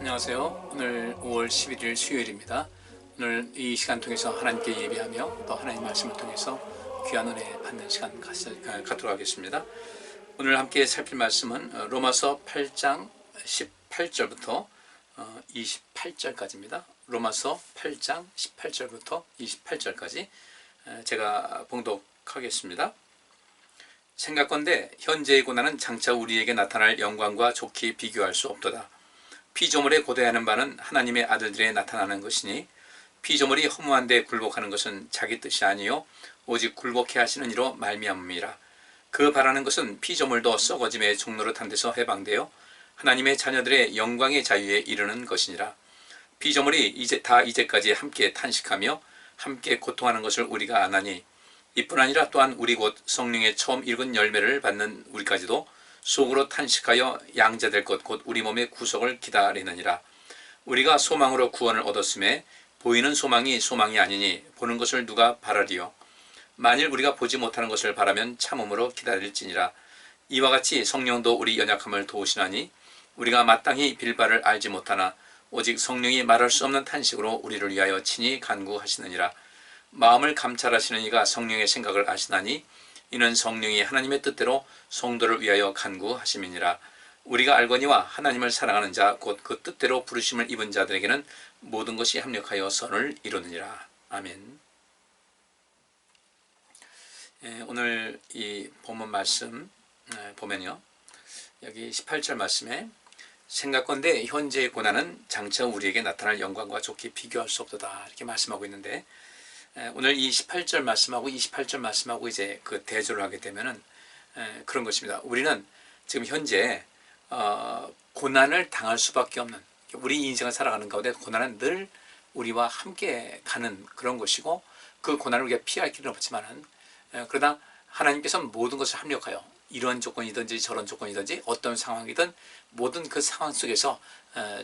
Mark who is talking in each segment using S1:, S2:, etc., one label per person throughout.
S1: 안녕하세요. 오늘 5월 11일 수요일입니다. 오늘 이 시간 통해서 하나님께 예배하며 또 하나님 말씀을 통해서 귀한 은혜 받는 시간 갖도록 하겠습니다. 오늘 함께 살필 말씀은 로마서 8장 18절부터 28절까지입니다. 로마서 8장 18절부터 28절까지 제가 봉독하겠습니다. 생각건대 현재의 고난은 장차 우리에게 나타날 영광과 좋게 비교할 수 없도다. 피조물에 고대하는 바는 하나님의 아들들에 나타나는 것이니 피조물이 허무한 데 굴복하는 것은 자기 뜻이 아니요 오직 굴복해 하시는 이로 말미암음이라. 그 바라는 것은 피조물도 썩어짐의 종노릇한 데서 해방되어 하나님의 자녀들의 영광의 자유에 이르는 것이니라. 피조물이 이제까지 함께 탄식하며 함께 고통하는 것을 우리가 아나니 이뿐 아니라 또한 우리 곧 성령의 처음 익은 열매를 받는 우리까지도 속으로 탄식하여 양자될 것 곧 우리 몸의 구속을 기다리느니라. 우리가 소망으로 구원을 얻었음에 보이는 소망이 소망이 아니니 보는 것을 누가 바라리요. 만일 우리가 보지 못하는 것을 바라면 참음으로 기다릴지니라. 이와 같이 성령도 우리 연약함을 도우시나니 우리가 마땅히 빌 바를 알지 못하나 오직 성령이 말할 수 없는 탄식으로 우리를 위하여 친히 간구하시느니라. 마음을 감찰하시는 이가 성령의 생각을 아시나니 이는 성령이 하나님의 뜻대로 성도를 위하여 간구하심이니라. 우리가 알거니와 하나님을 사랑하는 자 곧 그 뜻대로 부르심을 입은 자들에게는 모든 것이 합력하여 선을 이루느니라. 아멘. 오늘 이 본문 말씀 보면요, 여기 18절 말씀에 생각건대 현재의 고난은 장차 우리에게 나타날 영광과 좋게 비교할 수 없도다 이렇게 말씀하고 있는데, 오늘 이 18절 말씀하고 28절 말씀하고 이제 그 대조를 하게 되면은 그런 것입니다. 우리는 지금 현재 고난을 당할 수밖에 없는, 우리 인생을 살아가는 가운데 고난은 늘 우리와 함께 가는 그런 것이고, 그 고난을 우리가 피할 길은 없지만은 그러나 하나님께서는 모든 것을 합력하여 이런 조건이든지 저런 조건이든지 어떤 상황이든 모든 그 상황 속에서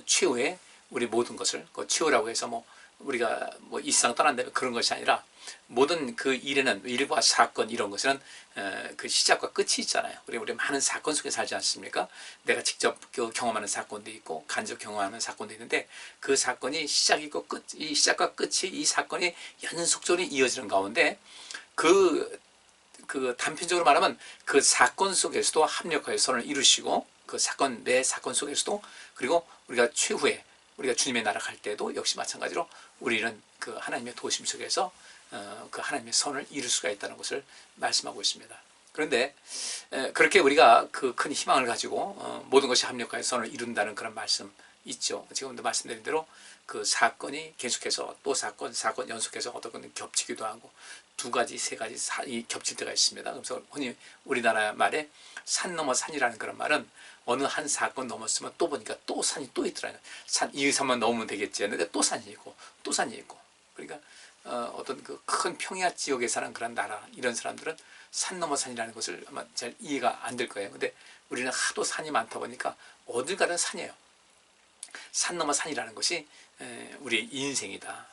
S1: 최후의 우리 모든 것을, 그 최후라고 해서 우리가 이 세상 떠난다면 그런 것이 아니라 모든 그 일에는, 일과 사건 이런 것은 그 시작과 끝이 있잖아요. 우리 많은 사건 속에 살지 않습니까? 내가 직접 경험하는 사건도 있고 간접 경험하는 사건도 있는데, 그 사건이 시작이 있고 이 시작과 끝이 이 사건이 연속적으로 이어지는 가운데 그 단편적으로 말하면 그 사건 속에서도 합력하여 선을 이루시고, 그 사건 내 사건 속에서도, 그리고 우리가 최후에 우리가 주님의 나라 갈 때도 역시 마찬가지로 우리는 그 하나님의 도우심 속에서 그 하나님의 선을 이룰 수가 있다는 것을 말씀하고 있습니다. 그런데 그렇게 우리가 그 큰 희망을 가지고 모든 것이 합력하여 선을 이룬다는 그런 말씀 있죠. 지금도 말씀드린 대로 그 사건이 계속해서 또 사건 연속해서 어떤 건 겹치기도 하고 두 가지 세 가지 겹칠 때가 있습니다. 그래서 흔히 우리나라 말에 산 넘어 산이라는 그런 말은 어느 한 사건 넘었으면 또 보니까 또 산이 또 있더라고요. 이 산만 넘으면 되겠지 했는데 또 산이 있고 또 산이 있고. 그러니까 어떤 그 큰 평야 지역에 사는 그런 나라, 이런 사람들은 산 넘어 산이라는 것을 아마 잘 이해가 안 될 거예요. 근데 우리는 하도 산이 많다 보니까 어딜 가든 산이에요. 산 넘어 산이라는 것이 우리의 인생이다.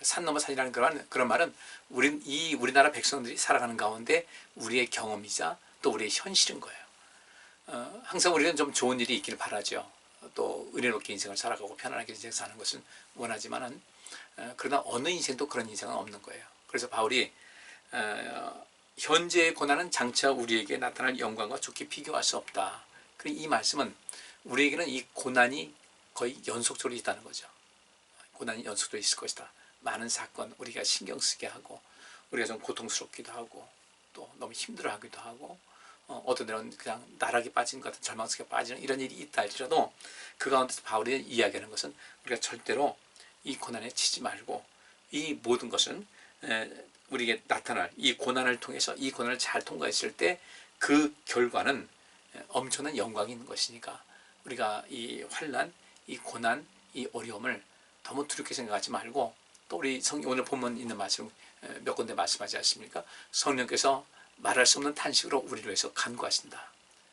S1: 산 넘어 산이라는 그런 말은 우리나라 백성들이 살아가는 가운데 우리의 경험이자 또 우리의 현실인 거예요. 항상 우리는 좀 좋은 일이 있길 바라죠. 또 은혜롭게 인생을 살아가고 편안하게 인생을 사는 것은 원하지만은 그러나 어느 인생도 그런 인생은 없는 거예요. 그래서 바울이 현재의 고난은 장차 우리에게 나타날 영광과 좋게 비교할 수 없다. 그리고 이 말씀은 우리에게는 이 고난이 거의 연속적으로 있다는 거죠. 고난이 연속적으로 있을 것이다. 많은 사건 우리가 신경 쓰게 하고 우리가 좀 고통스럽기도 하고 또 너무 힘들어하기도 하고 어떤 데는 그냥 나락에 빠진 것 같은 절망 속에 빠지는 이런 일이 있다 할지라도, 그 가운데서 바울이 이야기하는 것은 우리가 절대로 이 고난에 치지 말고 이 모든 것은 우리에게 나타날 이 고난을 통해서 이 고난을 잘 통과했을 때 그 결과는 엄청난 영광이 있는 것이니까 우리가 이 환난, 이 고난, 이 어려움을 너무 두렵게 생각하지 말고, 또 우리 오늘 본문 있는 말씀 몇 군데 말씀하지 않습니까? 성령께서 말할 수 없는 탄식으로 우리를 위해서 간구하신다.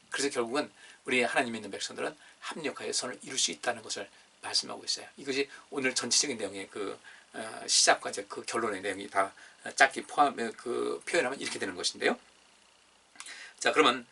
S1: 그래서 결국은 우리 하나님 있는 백성들은 합력하여 선을 이룰 수 있다는 것을 말씀하고 있어요. 이것이 오늘 전체적인 내용의 그 시작과 이제 그 결론의 내용이 다 짧게 표현하면 이렇게 되는 것인데요. 자, 그러면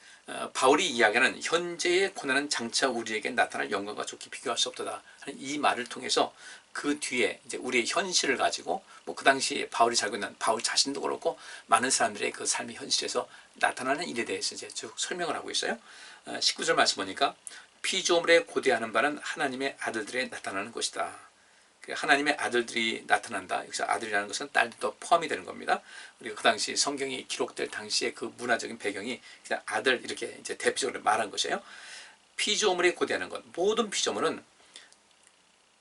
S1: 바울이 이야기하는 현재의 고난은 장차 우리에게 나타날 영광과 좋게 비교할 수 없도다 하는 이 말을 통해서 그 뒤에 이제 우리의 현실을 가지고 뭐 그 당시 바울이 살고 있는 바울 자신도 그렇고 많은 사람들의 그 삶의 현실에서 나타나는 일에 대해서 이제 쭉 설명을 하고 있어요. 19절 말씀 보니까 피조물에 고대하는 바는 하나님의 아들들에 나타나는 것이다. 하나님의 아들들이 나타난다. 여기서 아들이라는 것은 딸도 포함이 되는 겁니다. 우리가 그 당시 성경이 기록될 당시의 그 문화적인 배경이 그냥 아들 이렇게 이제 대표적으로 말한 것이에요. 피조물에 고대하는 것, 모든 피조물은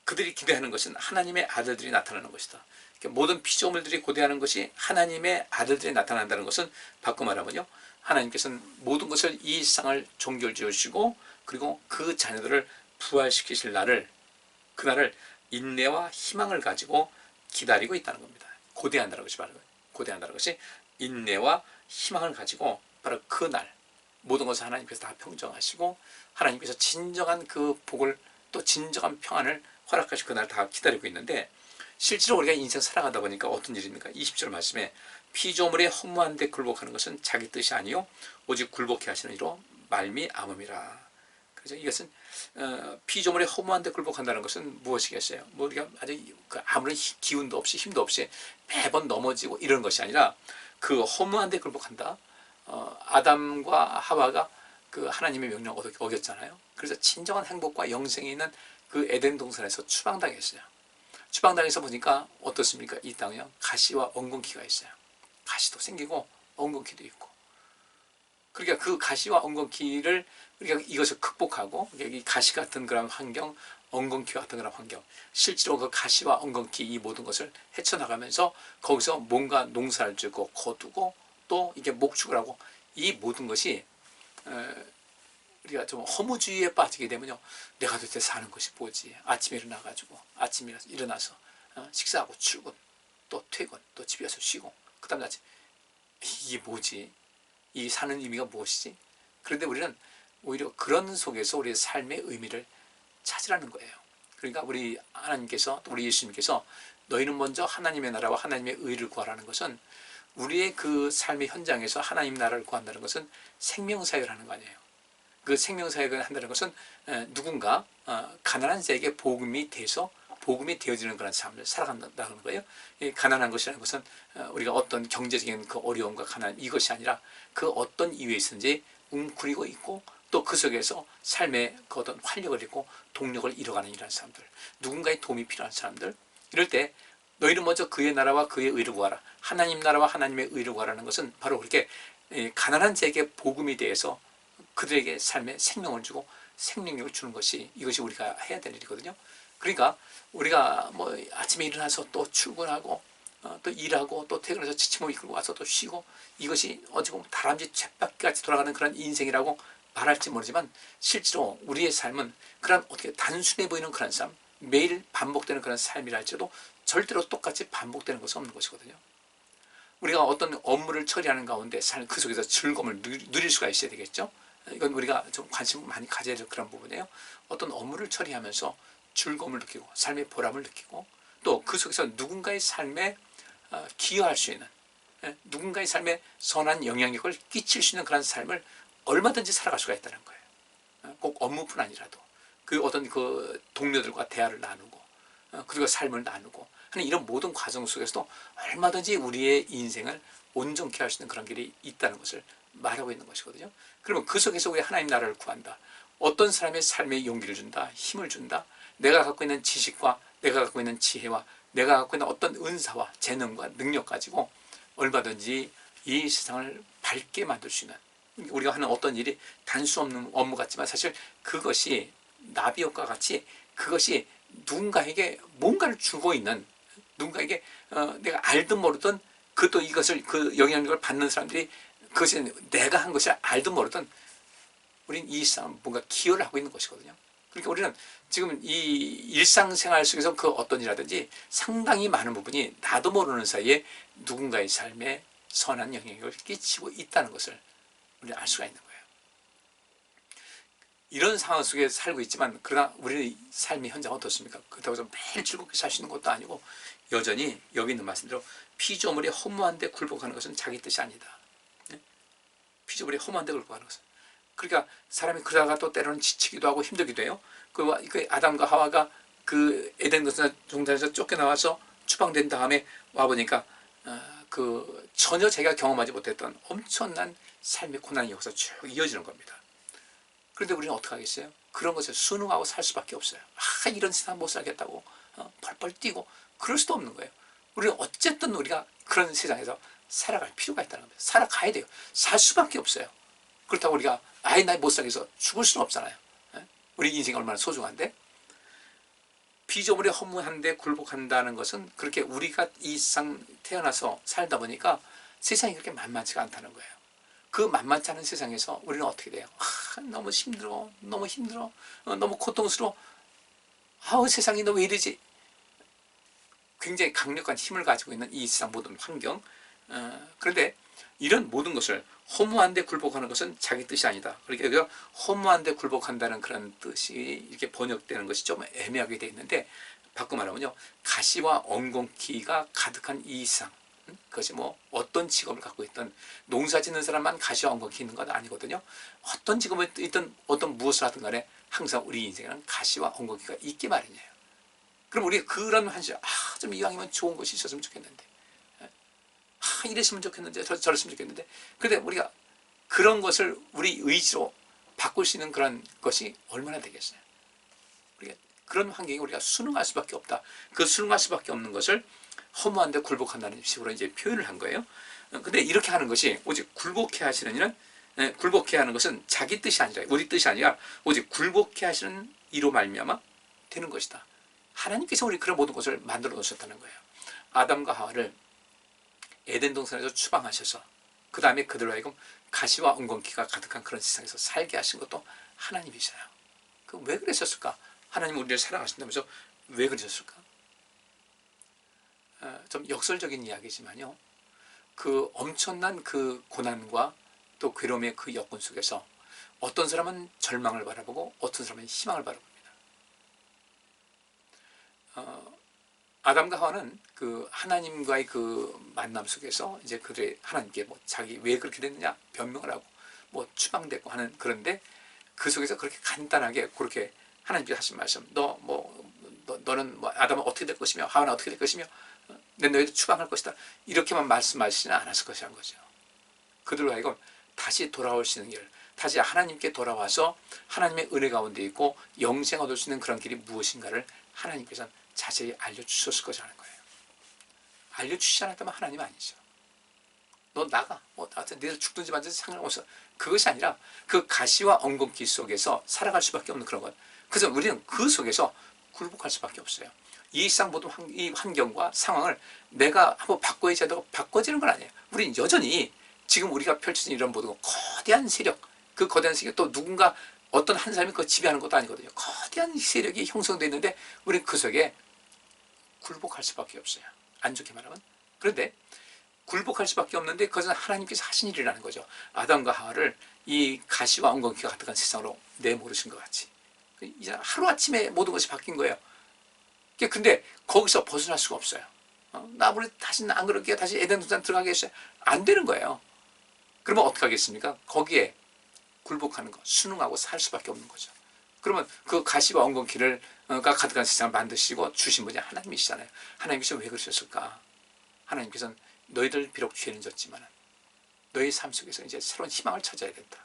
S1: 그들이 기대하는 것은 하나님의 아들들이 나타나는 것이다. 모든 피조물들이 고대하는 것이 하나님의 아들들이 나타난다는 것은 바꿔 말하면요, 하나님께서는 모든 것을 이 세상을 종결지으시고 그리고 그 자녀들을 부활시키실 날을, 그날을 인내와 희망을 가지고 기다리고 있다는 겁니다. 고대한다는 것이 바로 고대한다는 것이 인내와 희망을 가지고 바로 그날 모든 것을 하나님께서 다 평정하시고 하나님께서 진정한 그 복을 또 진정한 평안을 허락하실 그날 다 기다리고 있는데, 실제로 우리가 인생 살아가다 보니까 어떤 일입니까? 20절 말씀에 피조물의 허무한 데 굴복하는 것은 자기 뜻이 아니요 오직 굴복해 하시는 이로 말미암음이라. 그래서 이것은 피조물의 허무한 데 굴복한다는 것은 무엇이겠어요? 뭐 우리가 아주 아무런 기운도 없이 힘도 없이 매번 넘어지고 이런 것이 아니라 그 허무한 데 굴복한다. 아담과 하와가 그 하나님의 명령을 어겼잖아요. 그래서 진정한 행복과 영생이 있는 그 에덴 동산에서 추방당했어요. 추방당해서 보니까 어떻습니까? 이 땅에요, 가시와 엉겅퀴가 있어요. 가시도 생기고 엉겅퀴도 있고. 그러니까 그 가시와 엉겅퀴를 우리가 이것을 극복하고, 이 가시 같은 그런 환경, 엉겅퀴 같은 그런 환경, 실제로 그 가시와 엉겅퀴 이 모든 것을 헤쳐나가면서 거기서 뭔가 농사를 짓고 거두고 또 이게 목축을 하고, 이 모든 것이 우리가 좀 허무주의에 빠지게 되면요, 내가 도대체 사는 것이 뭐지? 아침에 일어나가지고 아침에 일어나서 식사하고 출근, 또 퇴근, 또 집에 와서 쉬고, 그 다음 날 이게 뭐지? 이 사는 의미가 무엇이지? 그런데 우리는 오히려 그런 속에서 우리의 삶의 의미를 찾으라는 거예요. 그러니까 우리 하나님께서, 우리 예수님께서 너희는 먼저 하나님의 나라와 하나님의 의를 구하라는 것은, 우리의 그 삶의 현장에서 하나님 나라를 구한다는 것은 생명사역을 하는 거 아니에요. 그 생명사역을 한다는 것은 누군가 가난한 자에게 복음이 돼서 복음이 되어지는 그런 삶을 살아간다는 거예요. 가난한 것이라는 것은 우리가 어떤 경제적인 그 어려움과 가난, 이것이 아니라 그 어떤 이유에 있는지 웅크리고 있고 또 그 속에서 삶의 그 어떤 활력을 잃고 동력을 잃어가는 이런 사람들, 누군가의 도움이 필요한 사람들, 이럴 때 너희는 먼저 그의 나라와 그의 의를 구하라. 하나님 나라와 하나님의 의를 구하라는 것은 바로 그렇게 가난한 자에게 복음이 되어서 그들에게 삶에 생명을 주고 생명력을 주는 것이, 이것이 우리가 해야 될 일이거든요. 그러니까 우리가 뭐 아침에 일어나서 또 출근하고 또 일하고 또 퇴근해서 지치고 이끌고 와서 또 쉬고, 이것이 어찌 보면 다람쥐 쳇바퀴같이 돌아가는 그런 인생이라고 말할지 모르지만, 실제로 우리의 삶은 그런 어떻게 단순해 보이는 그런 삶, 매일 반복되는 그런 삶이라 할지라도 절대로 똑같이 반복되는 것은 없는 것이거든요. 우리가 어떤 업무를 처리하는 가운데 그 속에서 즐거움을 누릴 수가 있어야 되겠죠. 이건 우리가 좀 관심 많이 가져야 될 그런 부분이에요. 어떤 업무를 처리하면서 즐거움을 느끼고 삶의 보람을 느끼고 또 그 속에서 누군가의 삶에 기여할 수 있는, 누군가의 삶에 선한 영향력을 끼칠 수 있는 그런 삶을 얼마든지 살아갈 수가 있다는 거예요. 꼭 업무뿐 아니라도 그 어떤 그 동료들과 대화를 나누고 그리고 삶을 나누고 하는 이런 모든 과정 속에서도 얼마든지 우리의 인생을 온전케 할 수 있는 그런 길이 있다는 것을 말하고 있는 것이거든요. 그러면 그 속에서 우리 하나님 나라를 구한다. 어떤 사람의 삶에 용기를 준다, 힘을 준다. 내가 갖고 있는 지식과 내가 갖고 있는 지혜와 내가 갖고 있는 어떤 은사와 재능과 능력 가지고 얼마든지 이 세상을 밝게 만들 수 있는, 우리가 하는 어떤 일이 단수 없는 업무 같지만 사실 그것이 나비효과 같이 그것이 누군가에게 뭔가를 주고 있는, 누군가에게 내가 알든 모르든 그것도 이것을 그 영향력을 받는 사람들이 그것이 내가 한 것을 알든 모르든 우리는 이 세상 뭔가 기여를 하고 있는 것이거든요. 그러니까 우리는 지금 이 일상생활 속에서 그 어떤 일이라든지 상당히 많은 부분이 나도 모르는 사이에 누군가의 삶에 선한 영향력을 끼치고 있다는 것을 우리는 알 수가 있는 거예요. 이런 상황 속에 살고 있지만 그러나 우리의 삶의 현장은 어떻습니까? 그렇다고 해서 매일 즐겁게 살 수 있는 것도 아니고 여전히 여기 있는 말씀대로 피조물이 허무한 데 굴복하는 것은 자기 뜻이 아니다. 피조물이 허무한 데 굴복하는 것은 그러니까 사람이 그러다가 또 때로는 지치기도 하고 힘들기도 해요. 그 아담과 하와가 그 에덴 동산에서 쫓겨나와서 추방된 다음에 와보니까 그 전혀 자기가 경험하지 못했던 엄청난 삶의 고난이 여기서 쭉 이어지는 겁니다. 그런데 우리는 어떻게 하겠어요? 그런 것을 순응하고 살 수밖에 없어요. 이런 세상 못 살겠다고 펄펄 뛰고 그럴 수도 없는 거예요. 우리는 어쨌든 우리가 그런 세상에서 살아갈 필요가 있다는 겁니다. 살아가야 돼요. 살 수밖에 없어요. 그렇다고 우리가 나 못 살겠어 죽을 수는 없잖아요. 우리 인생이 얼마나 소중한데, 피조물이 허무한데 굴복한다는 것은 그렇게 우리가 이 세상 태어나서 살다 보니까 세상이 그렇게 만만치가 않다는 거예요. 그 만만치 않은 세상에서 우리는 어떻게 돼요? 너무 힘들어, 너무 힘들어, 너무 고통스러워. 세상이 너 왜 이러지? 굉장히 강력한 힘을 가지고 있는 이 세상 모든 환경. 그런데 이런 모든 것을 허무한데 굴복하는 것은 자기 뜻이 아니다. 그러니까 허무한데 굴복한다는 그런 뜻이 이렇게 번역되는 것이 좀 애매하게 되어 있는데, 바꿔 말하면요, 가시와 엉겅퀴가 가득한 이 세상, 그것이 뭐 어떤 직업을 갖고 있든 농사 짓는 사람만 가시와 엉겅퀴 있는 건 아니거든요. 어떤 직업을 있든 어떤 무엇을 하든 간에 항상 우리 인생에는 가시와 엉겅퀴가 있기 마련이에요. 그럼 우리 그런 한시, 좀 이왕이면 좋은 것이 있었으면 좋겠는데, 이랬으면 좋겠는데, 저랬으면 좋겠는데. 근데 우리가 그런 것을 우리 의지로 바꿀 수 있는 그런 것이 얼마나 되겠어요? 우리가 그런 환경에 우리가 순응할 수밖에 없다. 그 순응할 수밖에 없는 것을 허무한데 굴복한다는 식으로 이제 표현을 한 거예요. 근데 이렇게 하는 것이 오직 굴복해 하시는 이는, 굴복해 하는 것은 자기 뜻이 아니라, 우리 뜻이 아니라 오직 굴복해 하시는 이로 말미암아 되는 것이다. 하나님께서 우리 그런 모든 것을 만들어 놓으셨다는 거예요. 아담과 하와를 에덴 동산에서 추방하셔서 그 다음에 그들로 하여금 가시와 엉겅퀴가 가득한 그런 세상에서 살게 하신 것도 하나님이셔요. 왜 그러셨을까? 하나님 우리를 사랑하신다면서 왜 그러셨을까? 좀 역설적인 이야기지만요, 그 엄청난 그 고난과 또 괴로움의 그 여건 속에서 어떤 사람은 절망을 바라보고 어떤 사람은 희망을 바라봅니다. 아담과 하와는 그 하나님과의 그 만남 속에서 이제 그들의 하나님께 뭐 자기 왜 그렇게 됐느냐 변명을 하고 뭐 추방됐고 하는, 그런데 그 속에서 그렇게 간단하게 그렇게 하나님께서 하신 말씀, 너는 뭐 아담은 어떻게 될 것이며 하와는 어떻게 될 것이며 내 너희도 추방할 것이다, 이렇게만 말씀하시지는 않았을 것이라는 거죠. 그들로 하여금 다시 돌아올 수 있는 길, 다시 하나님께 돌아와서 하나님의 은혜 가운데 있고 영생을 얻을 수 있는 그런 길이 무엇인가를 하나님께서는 자세히 알려주셨을 것이라는 거예요. 알려주시지 않았다면 하나님 아니죠. 너 나가, 너희들 죽든지 말든지 상관없어. 그것이 아니라 그 가시와 엉겅퀴 속에서 살아갈 수밖에 없는 그런 것. 그래서 우리는 그 속에서 굴복할 수밖에 없어요. 이 세상 모든 이 환경과 상황을 내가 한번 바꿔야지 하다가 바꿔지는 건 아니에요. 우리는 여전히 지금 우리가 펼쳐진 이런 모든 거대한 세력, 그 거대한 세력, 또 누군가 어떤 한 사람이 그걸 지배하는 것도 아니거든요. 거대한 세력이 형성되어 있는데 우리는 그 속에 굴복할 수밖에 없어요. 안 좋게 말하면. 그런데 굴복할 수밖에 없는데 그것은 하나님께서 하신 일이라는 거죠. 아담과 하와를 이 가시와 엉겅퀴가 가득한 세상으로 내모르신 것 같이 이제 하루아침에 모든 것이 바뀐 거예요. 근데 거기서 벗어날 수가 없어요. 나 우리 다시는 안 그럴게요, 다시 에덴 동산 들어가겠어요, 안 되는 거예요. 그러면 어떻게 하겠습니까? 거기에 굴복하는 것, 순응하고 살 수밖에 없는 거죠. 그러면 그 가시와 엉겅퀴를 가득한 세상을 만드시고 주신 분이 하나님이시잖아요. 하나님께서 왜 그러셨을까? 하나님께서는 너희들 비록 죄는 졌지만 너희 삶 속에서 이제 새로운 희망을 찾아야 된다.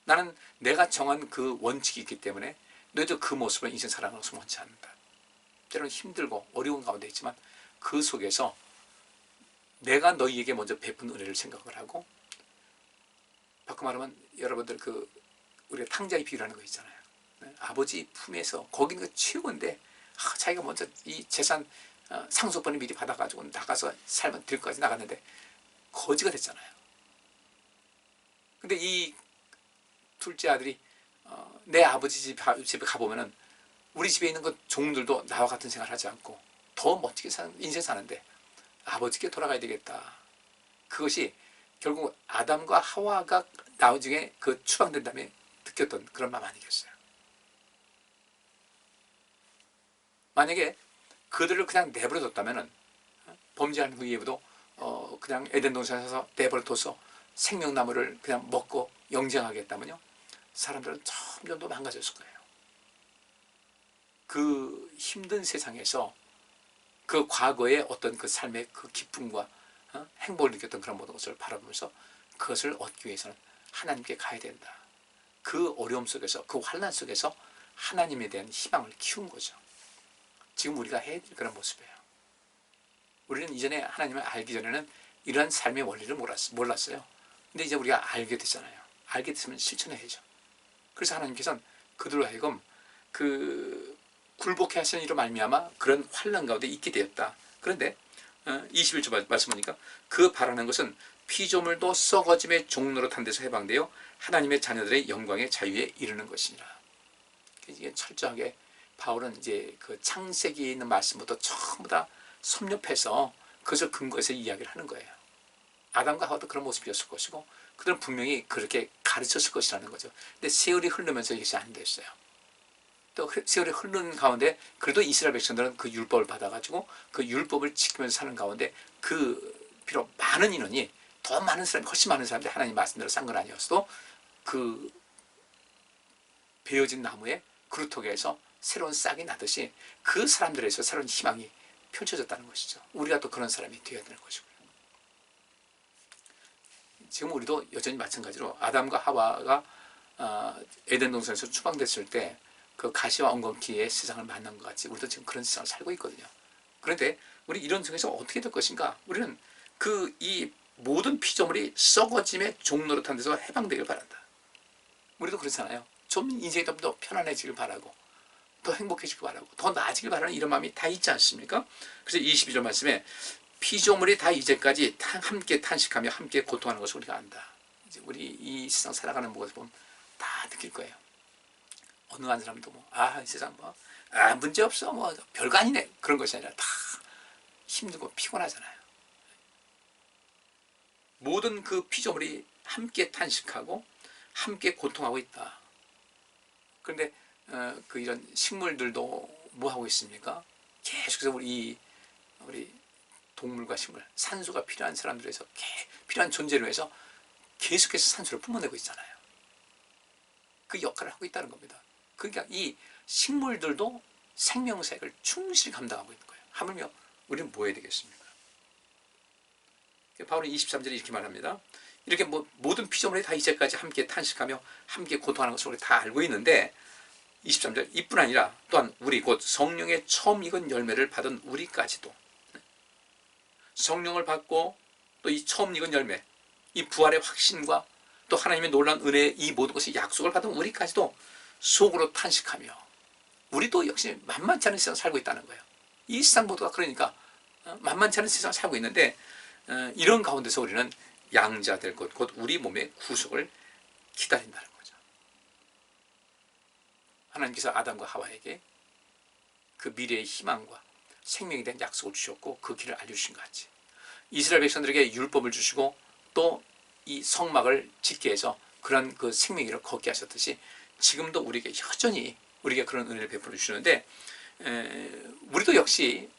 S1: 나는 내가 정한 그 원칙이 있기 때문에 너희도 그 모습을 인생 살아가면서 원치 않는다. 때로는 힘들고 어려운 가운데 있지만 그 속에서 내가 너희에게 먼저 베푼 은혜를 생각을 하고, 바꿔 말하면 여러분들 우리가 탕자의 비유라는 거 있잖아요. 아버지 품에서 거기는 그 최고인데 자기가 먼저 이 재산 상속분을 미리 받아가지고 나가서 살면 들까지 나갔는데 거지가 됐잖아요. 근데 이 둘째 아들이 내 아버지 집에 가보면은 우리 집에 있는 그 종들도 나와 같은 생활을 하지 않고 더 멋지게 인생 사는데 아버지께 돌아가야 되겠다. 그것이 결국 아담과 하와가 나중에 그 추방된 다음에 느꼈던 그런 마음 아니겠어요? 만약에 그들을 그냥 내버려뒀다면은 범죄한 후에도 그냥 에덴 동산에서 내버려둬서 생명나무를 그냥 먹고 영쟁하겠다면요, 사람들은 점점 더 망가졌을 거예요. 그 힘든 세상에서 그 과거의 어떤 그 삶의 그 기쁨과 행복을 느꼈던 그런 모든 것을 바라보면서 그것을 얻기 위해서는 하나님께 가야 된다. 그 어려움 속에서, 그 환난 속에서 하나님에 대한 희망을 키운 거죠. 지금 우리가 해야 될 그런 모습이에요. 우리는 이전에 하나님을 알기 전에는 이러한 삶의 원리를 몰랐어요. 근데 이제 우리가 알게 됐잖아요. 알게 됐으면 실천해야죠. 그래서 하나님께서는 그들로 하여금 그 굴복해 하시는 이로 말미암아 그런 환난 가운데 있게 되었다. 그런데 21절 말씀 보니까 그 바라는 것은 피조물도 썩어짐의 종로로 탄 데서 해방되어 하나님의 자녀들의 영광의 자유에 이르는 것이니라. 이게 철저하게 바울은 이제 그 창세기에 있는 말씀부터 전부 다 섭렵해서 그것을 근거해서 이야기를 하는 거예요. 아담과 하와도 그런 모습이었을 것이고 그들은 분명히 그렇게 가르쳤을 것이라는 거죠. 근데 세월이 흐르면서 이것이 안 됐어요. 또 세월이 흐르는 가운데 그래도 이스라엘 백성들은 그 율법을 받아가지고 그 율법을 지키면서 사는 가운데 그 비록 많은 인원이 더 많은 사람이 훨씬 많은 사람들이 하나님 말씀대로 산 건 아니었어도 그 베어진 나무에 그루터기에서 새로운 싹이 나듯이 그 사람들에서 새로운 희망이 펼쳐졌다는 것이죠. 우리가 또 그런 사람이 되어야 되는 것이고요. 지금 우리도 여전히 마찬가지로 아담과 하와가 에덴 동산에서 추방됐을 때 그 가시와 엉겅퀴의 세상을 만난 것 같이 우리도 지금 그런 세상을 살고 있거든요. 그런데 우리 이런 속에서 어떻게 될 것인가? 우리는 그 이 모든 피조물이 썩어짐의 종로로 탄 데서 해방되길 바란다. 우리도 그렇잖아요. 좀 인생이 좀 더 편안해지길 바라고 더 행복해지길 바라고 더 나아지길 바라는 이런 마음이 다 있지 않습니까? 그래서 22절 말씀에 피조물이 다 이제까지 함께 탄식하며 함께 고통하는 것을 우리가 안다. 이제 우리 이 세상 살아가는 모습을 보면 다 느낄 거예요. 어느 한 사람도 이 세상 문제 없어 별거 아니네 그런 것이 아니라 다 힘들고 피곤하잖아요. 모든 그 피조물이 함께 탄식하고 함께 고통하고 있다. 그런데 그 이런 식물들도 뭐 하고 있습니까? 계속해서 우리 동물과 식물, 산소가 필요한 사람들에 서 필요한 존재를 위해서 계속해서 산소를 뿜어내고 있잖아요. 그 역할을 하고 있다는 겁니다. 그러니까 이 식물들도 생명사역을 충실히 감당하고 있는 거예요. 하물며 우리는 뭐 해야 되겠습니까? 바울은 23절에 이렇게 말합니다. 이렇게 모든 피조물이 다 이제까지 함께 탄식하며 함께 고통하는 것을 우리 다 알고 있는데 23절 이뿐 아니라 또한 우리 곧 성령의 처음 익은 열매를 받은 우리까지도 성령을 받고 또 이 처음 익은 열매 이 부활의 확신과 또 하나님의 놀라운 은혜의 이 모든 것이 약속을 받은 우리까지도 속으로 탄식하며 우리도 역시 만만치 않은 세상을 살고 있다는 거예요. 이 세상 모두가 그러니까 만만치 않은 세상을 살고 있는데 이런 가운데서 우리는 양자 될 것 곧 우리 몸의 구속을 기다린다는 거죠. 하나님께서 아담과 하와에게 그 미래의 희망과 생명에 대한 약속을 주셨고 그 길을 알려주신 것 같이 이스라엘 백성들에게 율법을 주시고 또 이 성막을 짓게 해서 그런 그 생명의 길을 걷게 하셨듯이 지금도 우리에게 여전히 우리에게 그런 은혜를 베풀어 주시는데 우리도 역시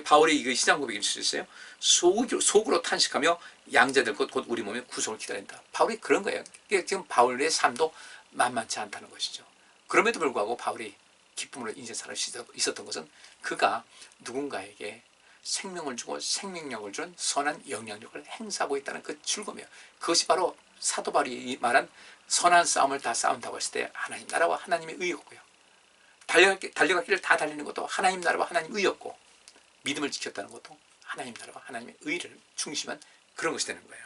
S1: 바울의 이거 시장 고백일 수 있어요. 속으로 탄식하며 양자 될 것 곧 우리 몸의 구속을 기다린다. 바울이 그런 거예요. 지금 바울의 삶도 만만치 않다는 것이죠. 그럼에도 불구하고 바울이 기쁨으로 인생 살아 있었던 것은 그가 누군가에게 생명을 주고 생명력을 주는 선한 영향력을 행사하고 있다는 그 즐거움이에요. 그것이 바로 사도 바울이 말한 선한 싸움을 다 싸운다고 했을 때 하나님 나라와 하나님의 의였고요. 달려갈 길을 다 달리는 것도 하나님 나라와 하나님 의였고 믿음을 지켰다는 것도 하나님 나라와 하나님의 의를 중심한 그런 것이 되는 거예요.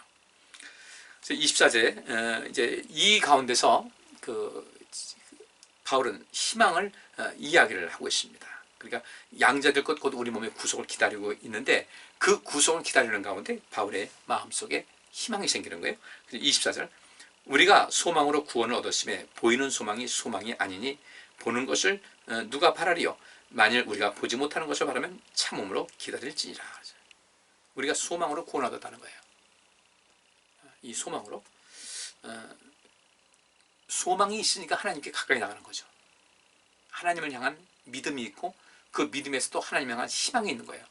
S1: 그래서 24제 이제 이 가운데서 바울은 희망을 이야기를 하고 있습니다. 그러니까 양자될 것 곧 우리 몸의 구속을 기다리고 있는데 그 구속을 기다리는 가운데 바울의 마음속에 희망이 생기는 거예요. 24절 우리가 소망으로 구원을 얻었음에 보이는 소망이 소망이 아니니 보는 것을 누가 바라리요? 만일 우리가 보지 못하는 것을 바라면 참음으로 기다릴지니라. 우리가 소망으로 구원을 얻었다는 거예요. 이 소망으로 소망이 있으니까 하나님께 가까이 나가는 거죠. 하나님을 향한 믿음이 있고 그 믿음에서도 하나님을 향한 희망이 있는 거예요.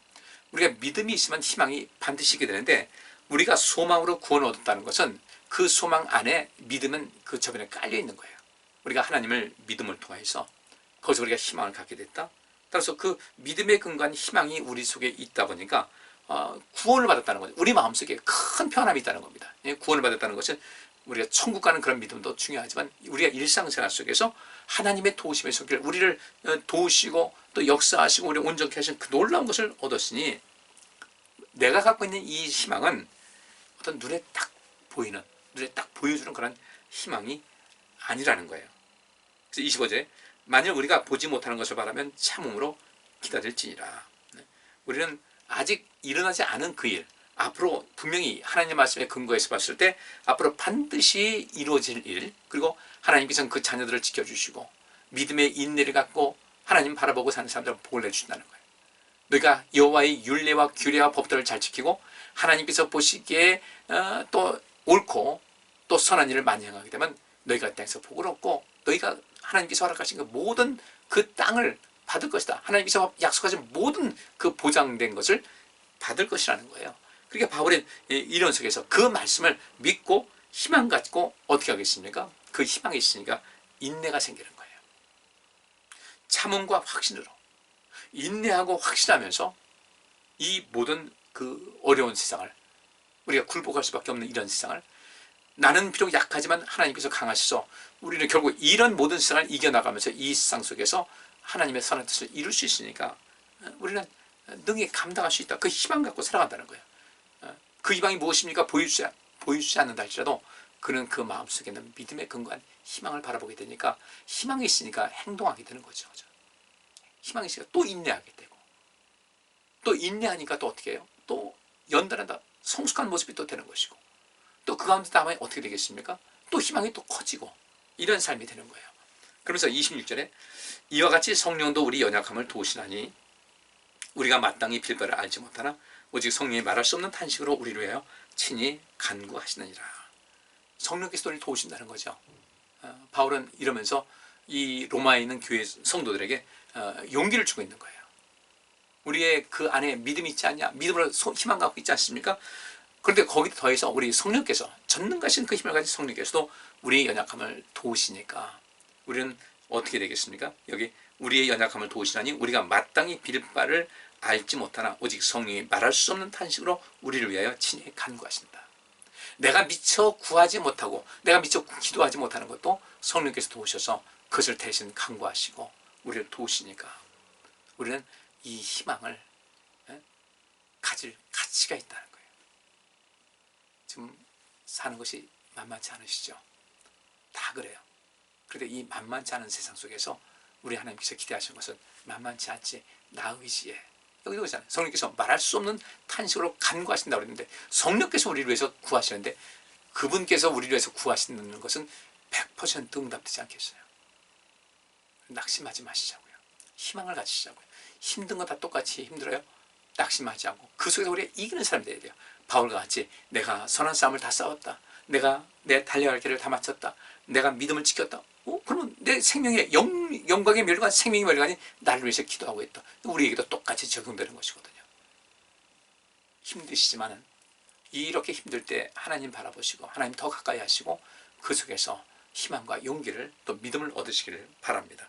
S1: 우리가 믿음이 있으면 희망이 반드시 있게 되는데, 우리가 소망으로 구원을 얻었다는 것은 그 소망 안에 믿음은 그 저변에 깔려 있는 거예요. 우리가 하나님을 믿음을 통해서 거기서 우리가 희망을 갖게 됐다. 따라서 그 믿음의 근간 희망이 우리 속에 있다 보니까 구원을 받았다는 거죠. 우리 마음속에 큰 편함이 있다는 겁니다. 구원을 받았다는 것은 우리가 천국 가는 그런 믿음도 중요하지만, 우리가 일상생활 속에서 하나님의 도우심의 손길, 우리를 도우시고 또 역사하시고 우리를 온전케 하신 그 놀라운 것을 얻었으니, 내가 갖고 있는 이 희망은 어떤 눈에 딱 보이는, 눈에 딱 보여주는 그런 희망이 아니라는 거예요. 그래서 25절에 만일 우리가 보지 못하는 것을 바라면 참음으로 기다릴지니라. 우리는 아직 일어나지 않은 그 일, 앞으로 분명히 하나님의 말씀에 근거해서 봤을 때 앞으로 반드시 이루어질 일, 그리고 하나님께서는 그 자녀들을 지켜주시고 믿음의 인내를 갖고 하나님 바라보고 사는 사람들은 복을 내주신다는 거예요. 너희가 여호와의 율례와 규례와 법들을 잘 지키고 하나님께서 보시기에 또 옳고 또 선한 일을 많이 행하게 되면 너희가 땅에서 복을 얻고 너희가 하나님께서 허락하신 그 모든 그 땅을 받을 것이다. 하나님께서 약속하신 모든 그 보장된 것을 받을 것이라는 거예요. 그러니까 바울은 이런 속에서 그 말씀을 믿고 희망 갖고 어떻게 하겠습니까? 그 희망이 있으니까 인내가 생기는 거예요. 참음과 확신으로 인내하고 확신하면서 이 모든 그 어려운 세상을, 우리가 굴복할 수밖에 없는 이런 세상을, 나는 비록 약하지만 하나님께서 강하셔서 우리는 결국 이런 모든 세상을 이겨나가면서 이 세상 속에서 하나님의 선한 뜻을 이룰 수 있으니까 우리는 능히 감당할 수 있다. 그 희망 갖고 살아간다는 거예요. 그 희망이 무엇입니까? 보여주지 않는다 할지라도 그는 그 마음속에 있는 믿음의 근거한 희망을 바라보게 되니까, 희망이 있으니까 행동하게 되는 거죠. 희망이 있으니까 또 인내하게 되고, 또 인내하니까 또 어떻게 해요? 또 연단한다, 성숙한 모습이 또 되는 것이고, 또 그 가운데 다음에 어떻게 되겠습니까? 또 희망이 또 커지고, 이런 삶이 되는 거예요. 그러면서 26절에 이와 같이 성령도 우리 연약함을 도우시나니 우리가 마땅히 빌 바를 알지 못하나 오직 성령이 말할 수 없는 탄식으로 우리를 위하여 친히 간구하시느니라. 성령께서 우리를 도우신다는 거죠. 바울은 이러면서 이 로마에 있는 교회 성도들에게 용기를 주고 있는 거예요. 우리의 그 안에 믿음이 있지 않냐, 믿음으로 희망 갖고 있지 않습니까? 그런데 거기에 더해서 우리 성령께서, 전능하신 그 힘을 가진 성령께서도 우리의 연약함을 도우시니까 우리는 어떻게 되겠습니까? 여기 우리의 연약함을 도우시나니 우리가 마땅히 빌 바를 알지 못하나 오직 성령이 말할 수 없는 탄식으로 우리를 위하여 친히 간구하신다. 내가 미처 구하지 못하고 내가 미처 기도하지 못하는 것도 성령께서 도우셔서 그것을 대신 간구하시고 우리를 도우시니까 우리는 이 희망을 가질 가치가 있다는 거예요. 지금 사는 것이 만만치 않으시죠? 다 그래요. 그런데 이 만만치 않은 세상 속에서 우리 하나님께서 기대하시는 것은 만만치 않지, 나 의지에, 여기도 그렇잖아요. 성령께서 말할 수 없는 탄식으로 간구하신다고 그랬는데, 성령께서 우리를 위해서 구하시는데 그분께서 우리를 위해서 구하시는 것은 100% 응답되지 않겠어요? 낙심하지 마시자고요. 희망을 가지시자고요. 힘든 건 다 똑같이 힘들어요. 낙심하지 않고 그 속에서 우리가 이기는 사람이 되어야 돼요. 바울과 같이 내가 선한 싸움을 다 싸웠다, 내가 내 달려갈 길을 다 마쳤다, 내가 믿음을 지켰다. 그러면 내 생명의 영광의 멸관이, 생명의 멸관이 나를 위해서 기도하고 있다. 우리에게도 똑같이 적용되는 것이거든요. 힘드시지만은 이렇게 힘들 때 하나님 바라보시고 하나님 더 가까이 하시고 그 속에서 희망과 용기를 또 믿음을 얻으시기를 바랍니다.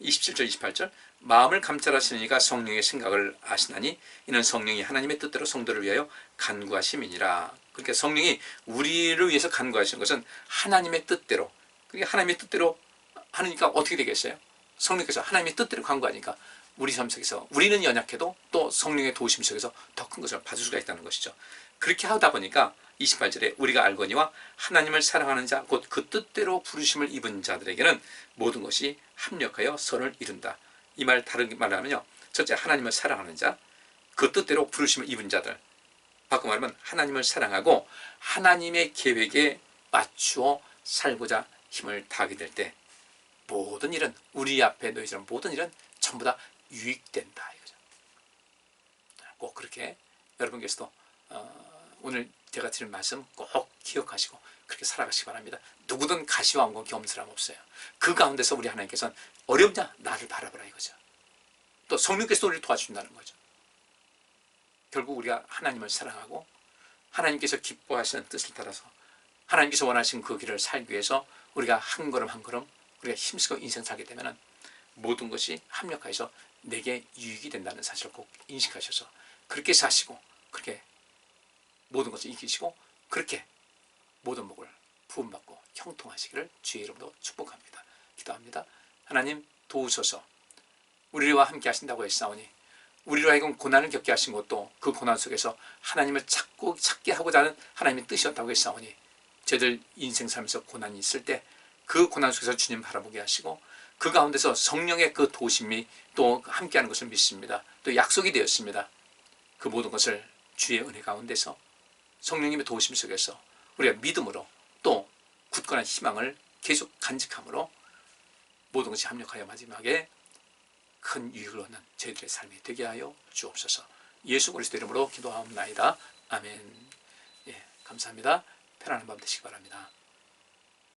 S1: 27절 28절 마음을 감찰하시는 이가 성령의 생각을 아시나니 이는 성령이 하나님의 뜻대로 성도를 위하여 간구하심이니라. 그러니까 성령이 우리를 위해서 간구하시는 것은 하나님의 뜻대로, 그러니까 하나님의 뜻대로 하니까 어떻게 되겠어요? 성령께서 하나님의 뜻대로 간구하니까 우리 삶 속에서 우리는 연약해도 또 성령의 도우심 속에서 더 큰 것을 받을 수가 있다는 것이죠. 그렇게 하다 보니까 28절에 우리가 알거니와 하나님을 사랑하는 자 곧 그 뜻대로 부르심을 입은 자들에게는 모든 것이 합력하여 선을 이룬다. 이 말 다른 말로 하면요, 첫째 하나님을 사랑하는 자, 그 뜻대로 부르심을 입은 자들, 바꿔 말하면 하나님을 사랑하고 하나님의 계획에 맞추어 살고자 힘을 다하게 될 때 모든 일은, 우리 앞에 놓여지는 모든 일은 전부 다 유익된다 이거죠. 꼭 그렇게 여러분께서도 오늘 제가 드린 말씀 꼭 기억하시고 그렇게 살아가시기 바랍니다. 누구든 가시와 온 건 겸손함 없어요. 그 가운데서 우리 하나님께서는 어렵냐? 나를 바라보라 이거죠. 또 성령께서 우리를 도와주신다는 거죠. 결국 우리가 하나님을 사랑하고 하나님께서 기뻐하시는 뜻을 따라서 하나님께서 원하시는 그 길을 살기 위해서 우리가 한 걸음 한 걸음 우리가 힘쓰고 인생 살게 되면 모든 것이 합력하여서 내게 유익이 된다는 사실을 꼭 인식하셔서 그렇게 사시고 그렇게 모든 것을 이기시고 그렇게 모든 복을 부음받고 형통하시기를 주의 이름으로 축복합니다. 기도합니다. 하나님 도우소서. 우리와 함께 하신다고 했사오니 우리로 하여금 고난을 겪게 하신 것도 그 고난 속에서 하나님을 찾게 하고자 하는 하나님의 뜻이었다고 했사오니 저희들 인생 살면서 고난이 있을 때 그 고난 속에서 주님 바라보게 하시고 그 가운데서 성령의 그 도심이 또 함께하는 것을 믿습니다. 또 약속이 되었습니다. 그 모든 것을 주의 은혜 가운데서 성령님의 도심 속에서 우리가 믿음으로 또 굳건한 희망을 계속 간직함으로 모든 것이 합력하여 마지막에 큰 유익을 얻는 저희들의 삶이 되게 하여 주옵소서. 예수 그리스도 이름으로 기도하옵나이다. 아멘. 예, 감사합니다. 편안한 밤 되시기 바랍니다.